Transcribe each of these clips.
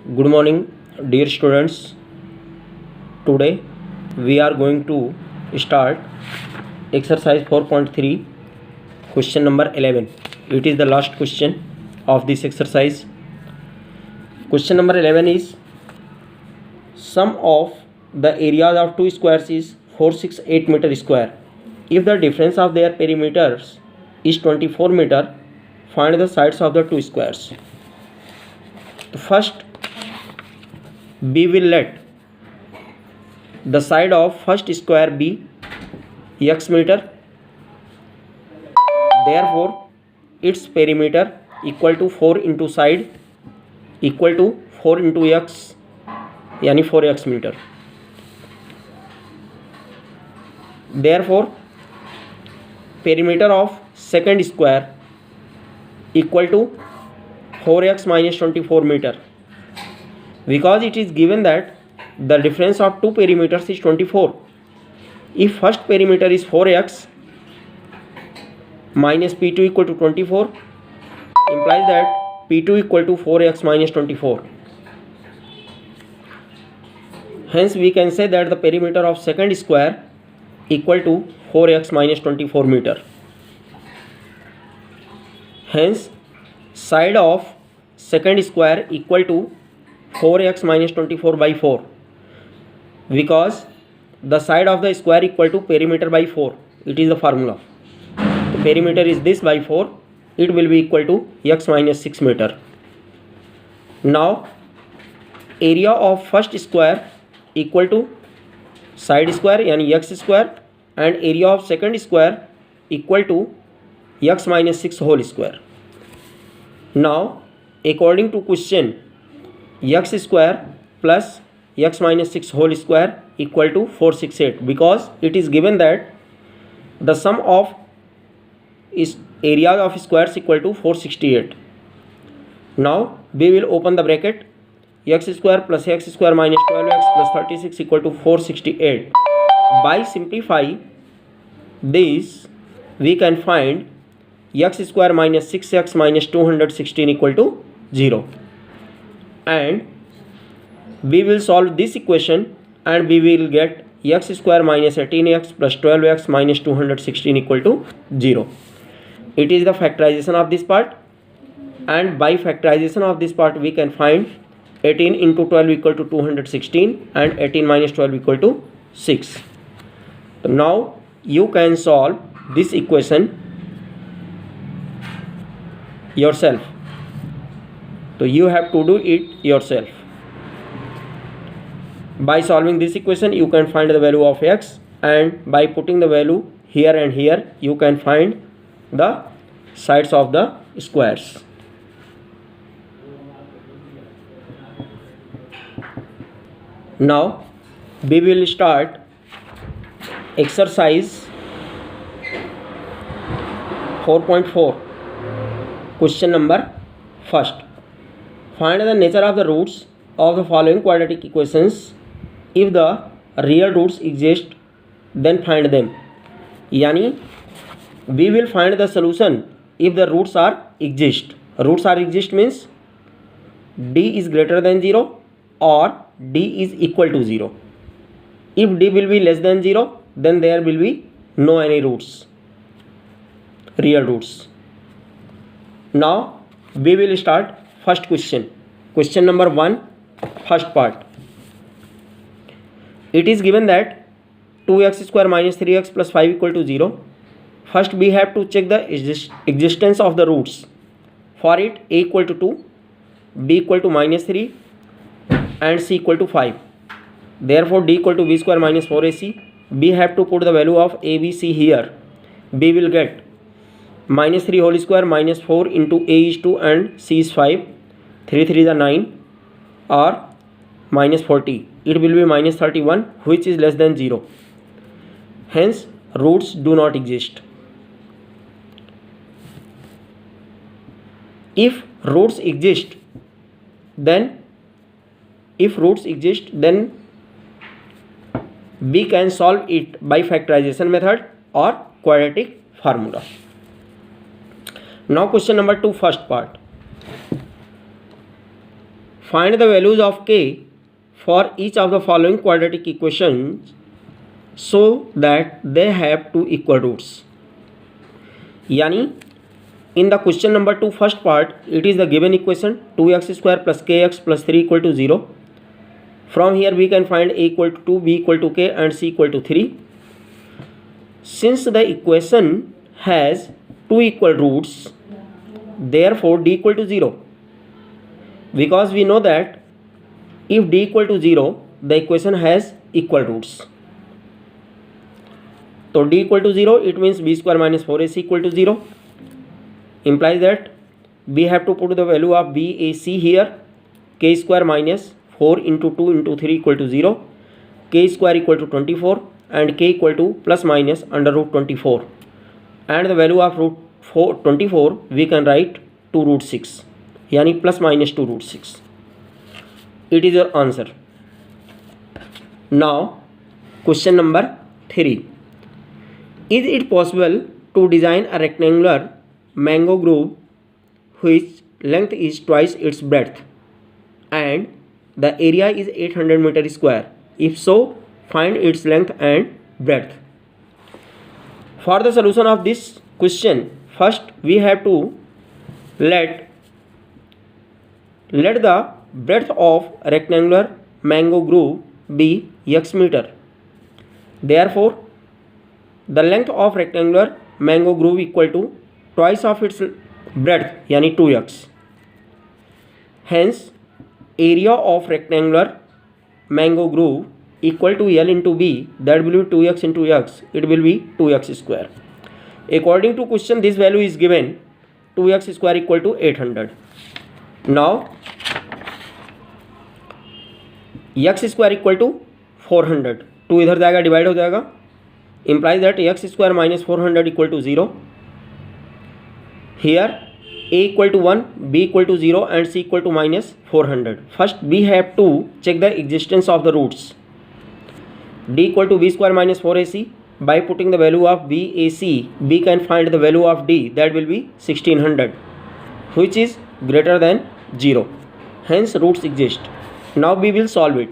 Good morning, dear students. Today we are going to start exercise 4.3, question number 11. It is the last question of this exercise. Question number 11 is sum of the areas of two squares is 468 meter square. If the difference of their perimeters is 24 meter, find the sides of the two squares. First, we will let the side of first square be x meter. Therefore, its perimeter equal to 4 into side equal to 4 into x, यानी 4x meter. Therefore, perimeter of second square equal to 4x minus 24 meter. Because it is given that the difference of two perimeters is 24. If first perimeter is 4x minus p2 equal to 24, implies that p2 equal to 4x minus 24. Hence we can say that the perimeter of second square equal to 4x minus 24 meter. Hence side of second square equal to 4x minus 24 by 4, because the side of the square equal to perimeter by 4. It is the formula. The perimeter is this by 4. It will be equal to x minus 6 meter. Now area of first square equal to side square यानी x square, and area of second square equal to x minus 6 whole square. Now according to question, x square plus x minus 6 whole square equal to 468, because it is given that the sum of is area of squares equal to 468. Now we will open the bracket. X square plus x square minus 12x plus 36 equal to 468. By simplify this, we can find x square minus 6x minus 216 equal to 0. And we will solve this equation and we will get x square minus 18x plus 12x minus 216 equal to 0. It is the factorization of this part, and by factorization of this part we can find 18 into 12 equal to 216 and 18 minus 12 equal to 6. So now you can solve this equation yourself. So you have to do it yourself. By solving this equation you can find the value of x, and by putting the value here and here you can find the sides of the squares. Now we will start exercise 4.4, question number first. Find the nature of the roots of the following quadratic equations. If the real roots exist, then find them. Yani we will find the solution if the roots are exist. Roots are exist means d is greater than 0 or d is equal to 0. If d will be less than 0, then there will be no any roots, real roots. Now we will start first question. Question number 1, first part. It is given that 2x square minus 3x plus 5 equal to 0. First we have to check the existence of the roots. For it, a equal to 2, b equal to minus 3 and c equal to 5. Therefore d equal to b square minus 4ac. We have to put the value of a, b, c here. B will get minus 3 whole square minus 4 into a is 2 and c is 5. 3 3 is 9 or minus 40. It will be minus 31, which is less than 0. Hence roots do not exist. If roots exist, then we can solve it by factorization method or quadratic formula. Now question number 2, first part. find the values of k for each of the following quadratic equations so that they have two equal roots. यानी in the question number 2 first part, it is the given equation 2x square plus kx plus 3 equal to 0. From here we can find a equal to 2, b equal to k and c equal to 3. Since the equation has two equal roots, therefore d equal to 0. Because we know that if d equal to 0, the equation has equal roots. So d equal to 0, it means b square minus 4ac equal to 0. Implies that we have to put the value of BAC here. K square minus 4 into 2 into 3 equal to 0. K square equal to 24 and k equal to plus minus under root 24. And the value of root 24 we can write 2 root 6. Yani plus minus 2 root 6. It is your answer. Now question number 3. Is it possible to design a rectangular mango groove which length is twice its breadth and the area is 800 meter square? If so, find its length and breadth. For the solution of this question, first we have to let the breadth of rectangular mango groove be x meter. Therefore, the length of rectangular mango groove equal to twice of its breadth, yani 2x. Hence, area of rectangular mango groove equal to L into B, that will be 2x into x, it will be 2x square. According to question, this value is given 2x square equal to 800. Now, x square equal to 400, 2 इधर जाएगा divide हो जाएगा. Implies that x square minus 400 equal to 0. Here a equal to 1, b equal to 0 and c equal to minus 400. First we have to check the existence of the roots. D equal to b square minus 4ac. By putting the value of BAC, we can find the value of D, that will be 1600, which is greater than 0. Hence roots exist. Now we will solve it.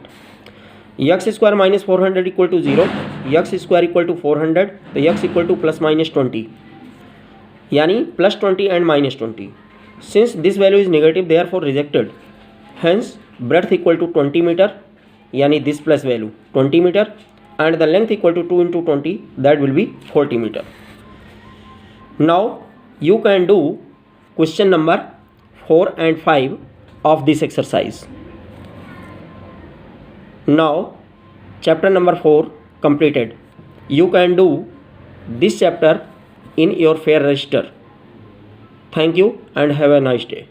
X square minus 400 equal to 0, x square equal to 400, the x equal to plus minus 20, yani plus 20 and minus 20. Since this value is negative, therefore rejected. Hence breadth equal to 20 meter, yani this plus value 20 meter, and the length equal to 2 into 20, that will be 40 meter. Now you can do question number 4 and 5 of this exercise. Now chapter number 4 completed. You can do this chapter in your fair register. Thank you and have a nice day.